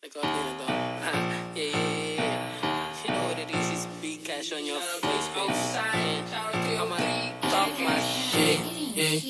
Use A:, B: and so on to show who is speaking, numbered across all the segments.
A: Record nyo na to. Yeah. You know what it is, it's big cash on your face, baby. I'ma talk my shit.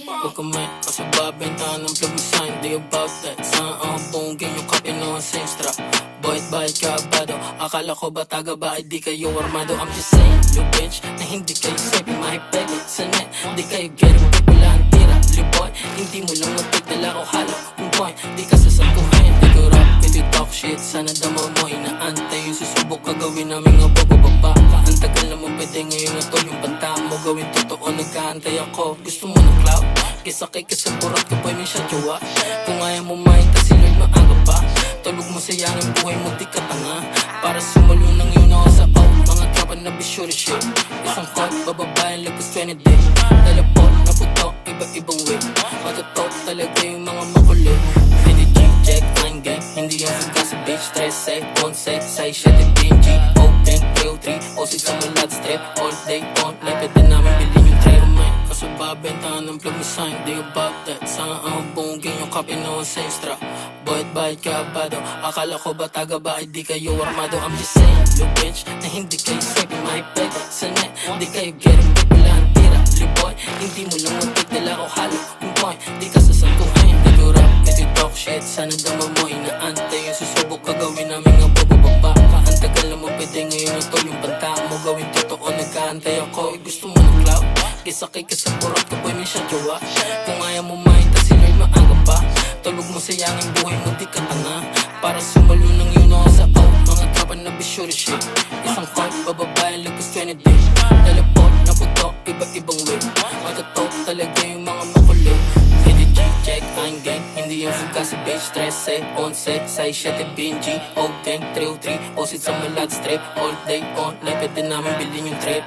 A: Huwag ka may kasababentahan ng plug mo sign. Di about that. Saan ang bongin yung kape no ang same strap. Bayad kabado. Akala ko ba taga ba ay di kayo armado. I'm just saying, you bitch, na hindi kayo safe. Mahipeg sa net, di kayo get it. Wala ang tira, liboy. Hindi mo lang magpagdala ko halo. Yung point, di ka sasaguhin. Di ko rap, pwede talk shit. Sana dama mo, inaantay yung susubok ka gawin namin nga bababa ka. Ang tagal naman pwede ngayon na to. Yung banta mo gawin totoo, nagkaantay ako. Gusto mo ng clout? Kisakay ka sa burat ka boy, may siya jowa. Kung ayaw mo makita si Lord maaga pa. Tulog mo sayang ang buhay mo, di ka tanga. Para sumalo ng yun ako sa out. Mga tropa na bisyo shit. Isang call, bababayan lagos 20 day. Teleport, naputok, iba-ibang way. Matutok talaga yung mga makulit. Hindi check, line gang. Hindi yung suga sa bitch. Stress, say, on, say, shit, PNG. Open, 303, osit sa malat strip. All day, on, lepit na namin bilhin yung tray. Kasababentahan ng plug mo sign. Di about that. Saan ang bongin yung kape no ang same strap. Bayad kabado. Akala ko ba taga ba ay di kayo armado. I'm just saying, you bitch, na hindi kayo safe. Mahipeg sa net, di kayo get it. Wala ang tira, liboy. Hindi mo lang magpagdala ko halo. Yung point, di ka sasaguhin. Di ko rap, di talk shit. Sana dama mo, inaantay yung susubok ka gawin namin nga bababa ka. Ang tagal naman pwede ngayon na to. Yung banta mo gawin totoo, nagkaantay ako. Gusto mo ng clout? Kisakay ka sa burat ka boy, may siya jowa. Kung ayaw mo makita si Lord maaga pa. Tulog mo sayang ang buhay mo, di ka tanga. Para sumalo ng yun ako sa out. Mga tropa na bisyo shit. Isang call, bababayan lagos 20 day. Teleport, naputok, iba-ibang way. Matutok talaga yung mga makulit. Hindi check, I'm gang. Hindi yung suga sa bitch. Stress, say, on, say, shit, PNG. Old gang, 303, osit sa malat strip. All day on, lepit din namin bilhin yung trip.